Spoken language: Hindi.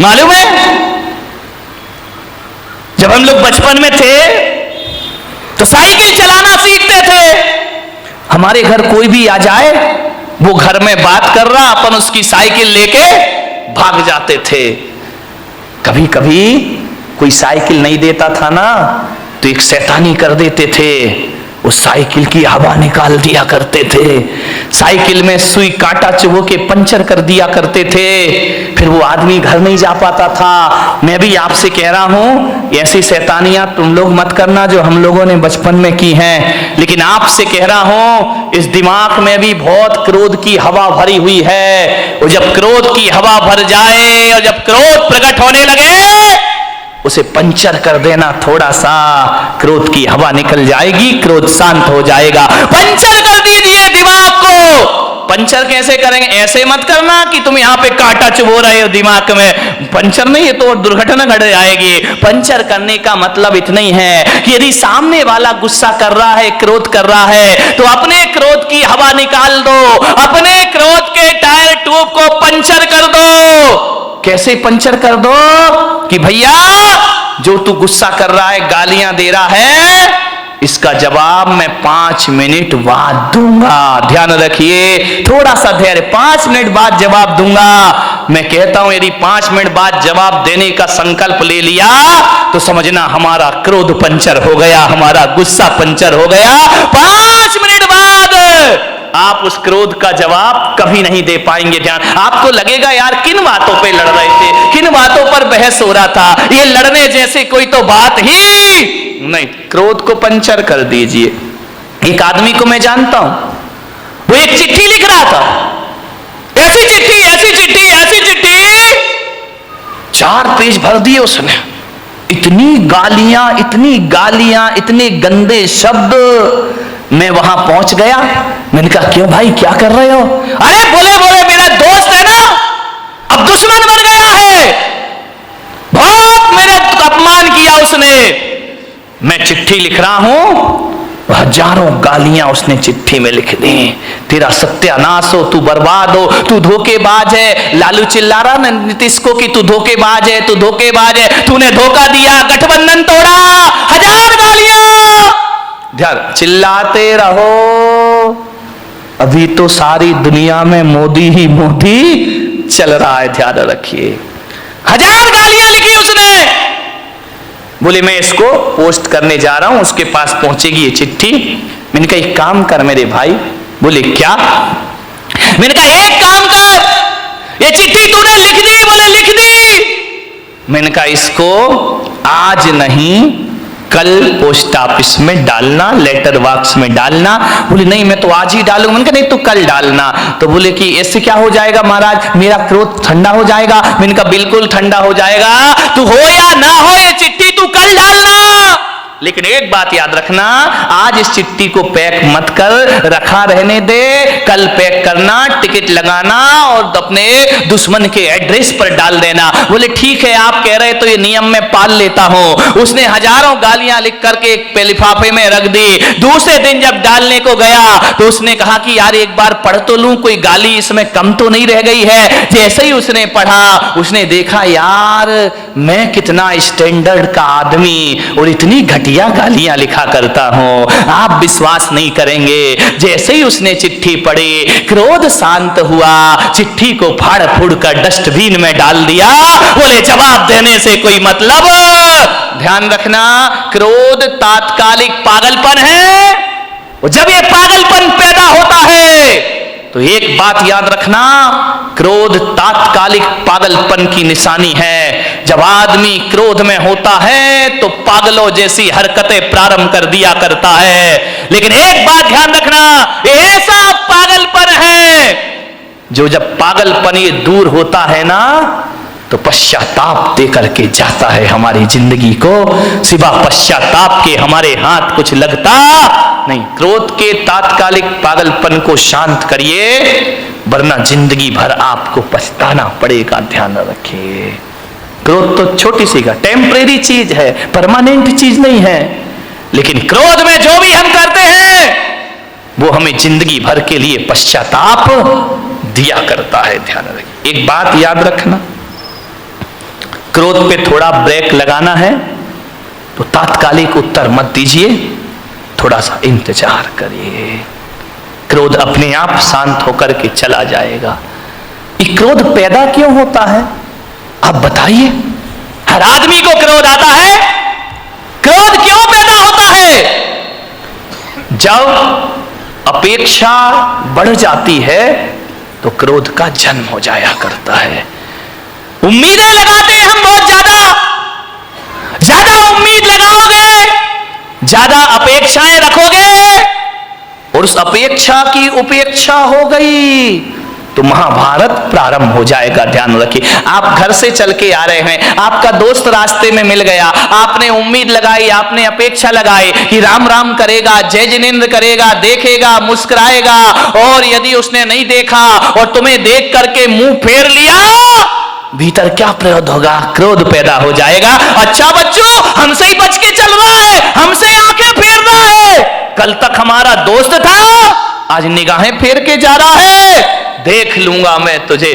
मालूम है, जब हम लोग बचपन में थे तो साइकिल चलाना सीखते थे। हमारे घर कोई भी आ जाए, वो घर में बात कर रहा, अपन उसकी साइकिल लेके भाग जाते थे। कभी कभी कोई साइकिल नहीं देता था ना, तो एक शैतानी कर देते थे, उस साइकिल की हवा निकाल दिया करते थे, साइकिल में सुई कांटा चुभो के पंचर कर दिया करते थे, फिर वो आदमी घर नहीं जा पाता था। मैं भी आपसे कह रहा हूं, ऐसी शैतानियां तुम लोग मत करना जो हम लोगों ने बचपन में की हैं। लेकिन आपसे कह रहा हूं, इस दिमाग में भी बहुत क्रोध की हवा भरी हुई है, और जब क्रोध की हवा भर जाए और जब क्रोध प्रकट होने लगे, उसे पंचर कर देना थोड़ा सा, क्रोध की हवा निकल जाएगी, क्रोध शांत हो जाएगा। पंचर कर दीजिए दिमाग को। पंचर कैसे करेंगे? ऐसे मत करना कि तुम यहां पे कांटा चुभो रहे हो दिमाग में, पंचर नहीं है तो दुर्घटना घट जाएगी। पंचर करने का मतलब इतना ही है कि यदि सामने वाला गुस्सा कर रहा है, क्रोध कर रहा है, तो अपने क्रोध की हवा निकाल दो, अपने क्रोध के टायर ट्यूब को पंचर कर दो। कैसे पंचर कर दो? कि भैया जो तू गुस्सा कर रहा है, गालियां दे रहा है, इसका जवाब मैं 5 मिनट बाद दूंगा। ध्यान रखिए, थोड़ा सा धैर्य, 5 मिनट बाद जवाब दूंगा। मैं कहता हूं यदि 5 मिनट बाद जवाब देने का संकल्प ले लिया तो समझना हमारा क्रोध पंचर हो गया, हमारा गुस्सा पंचर हो गया। 5 मिनट बाद आप उस क्रोध का जवाब कभी नहीं दे पाएंगे। ध्यान, आपको लगेगा यार किन बातों पे लड़ रहे थे, किन बातों पर बहस हो रहा था, ये लड़ने जैसे कोई तो बात ही नहीं। क्रोध को पंचर कर दीजिए। एक आदमी को मैं जानता हूं, वो एक चिट्ठी लिख रहा था, ऐसी चिट्ठी ऐसी चिट्ठी ऐसी चिट्ठी, 4 पेज भर दिए उसने। इतनी गालियां, इतने गंदे शब्द। मैं वहां पहुंच गया, मैंने कहा क्यों भाई क्या कर रहे हो? अरे बोले मेरा दोस्त है ना, अब दुश्मन बन गया है, बहुत मेरा अपमान किया उसने। मैं चिट्ठी लिख रहा हूं, हजारों गालियां उसने चिट्ठी में लिख दी। तेरा सत्यानाश हो, तू बर्बाद हो, तू धोखेबाज है। लालू चिल्ला रहा ना नीतीश को कि तू धोखेबाज है, तू धोखेबाज है, तूने धोखा दिया, गठबंधन तोड़ा, 1000 गालियां। ध्यान, चिल्लाते रहो, अभी तो सारी दुनिया में मोदी ही मोदी चल रहा है। ध्यान रखिए, 1000 गालियां लिखी उसने। बोले मैं इसको पोस्ट करने जा रहा हूं, उसके पास पहुंचेगी ये चिट्ठी। मैंने कहा एक काम कर मेरे भाई। बोले क्या? मैंने कहा एक काम कर, ये चिट्ठी तूने लिख दी? बोले लिख दी। मैंने कहा इसको आज नहीं कल पोस्ट ऑफिस में डालना, लेटर बॉक्स में डालना। बोले नहीं मैं तो आज ही डालूंगा। मैंने कहा नहीं तो कल डालना। तो बोले कि इससे क्या हो जाएगा महाराज, मेरा क्रोध ठंडा हो जाएगा। मैंने कहा बिल्कुल ठंडा हो जाएगा, तू हो या ना हो ये चिट्ठी तू कल डालना। लेकिन एक बात याद रखना, आज इस चिट्ठी को पैक मत कर, रखा रहने दे, कल पैक करना, टिकट लगाना और अपने दुश्मन के एड्रेस पर डाल देना। बोले ठीक है आप कह रहे तो ये नियम में पाल लेता हूं। उसने हजारों गालियां लिख करके एक लिफाफे में रख दी। दूसरे दिन जब डालने को गया तो उसने कहा कि यार एक बार पढ़ तो लूं, कोई गाली इसमें कम तो नहीं रह गई है। जैसे ही उसने पढ़ा, उसने देखा यार मैं कितना स्टैंडर्ड का आदमी और इतनी घटिया गालियां लिखा करता हूं, आप विश्वास नहीं करेंगे। जैसे ही उसने चिट्ठी पढ़ी, क्रोध शांत हुआ, चिट्ठी को फाड़ फूड़ कर डस्टबिन में डाल दिया। बोले जवाब देने से कोई मतलब? ध्यान रखना, क्रोध तात्कालिक पागलपन है, और जब ये पागलपन पैदा होता है तो एक बात याद रखना, क्रोध तात्कालिक पागलपन की निशानी है। जब आदमी क्रोध में होता है तो पागलों जैसी हरकतें प्रारंभ कर दिया करता है। लेकिन एक बात ध्यान रखना, ये ऐसा पागलपन है जो जब पागलपन ये दूर होता है ना तो पश्चाताप दे करके जाता है हमारी जिंदगी को। सिवा पश्चाताप के हमारे हाथ कुछ लगता नहीं। क्रोध के तात्कालिक पागलपन को शांत करिए, वरना जिंदगी भर आपको पछताना पड़ेगा। ध्यान रखिए, क्रोध तो छोटी सी का टेम्परेरी चीज है, परमानेंट चीज नहीं है। लेकिन क्रोध में जो भी हम करते हैं वो हमें जिंदगी भर के लिए पश्चाताप दिया करता है। ध्यान रखिए, एक बात याद रखना, क्रोध पे थोड़ा ब्रेक लगाना है तो तात्कालिक उत्तर मत दीजिए, थोड़ा सा इंतजार करिए, क्रोध अपने आप शांत होकर के चला जाएगा। ये क्रोध पैदा क्यों होता है आप बताइए? हर आदमी को क्रोध आता है, क्रोध क्यों पैदा होता है? जब अपेक्षा बढ़ जाती है तो क्रोध का जन्म हो जाया करता है। उम्मीदें लगाते हैं हम बहुत ज्यादा उम्मीद लगाओगे, ज्यादा अपेक्षाएं रखोगे और उस अपेक्षा की उपेक्षा हो गई तो महाभारत प्रारंभ हो जाएगा। ध्यान रखिए, आप घर से चल के आ रहे हैं, आपका दोस्त रास्ते में मिल गया, आपने उम्मीद लगाई, आपने अपेक्षा लगाई कि राम राम करेगा, जय जिनेंद्र करेगा, देखेगा, मुस्कुराएगा, और यदि उसने नहीं देखा और तुम्हें देख करके मुंह फेर लिया, भीतर क्या प्रयोग होगा? क्रोध पैदा हो जाएगा। अच्छा बच्चों, हमसे ही बच के चल रहा है, हमसे आंखें फेर रहा है, कल तक हमारा दोस्त था, आज निगाहें फेर के जा रहा है, देख लूंगा मैं तुझे।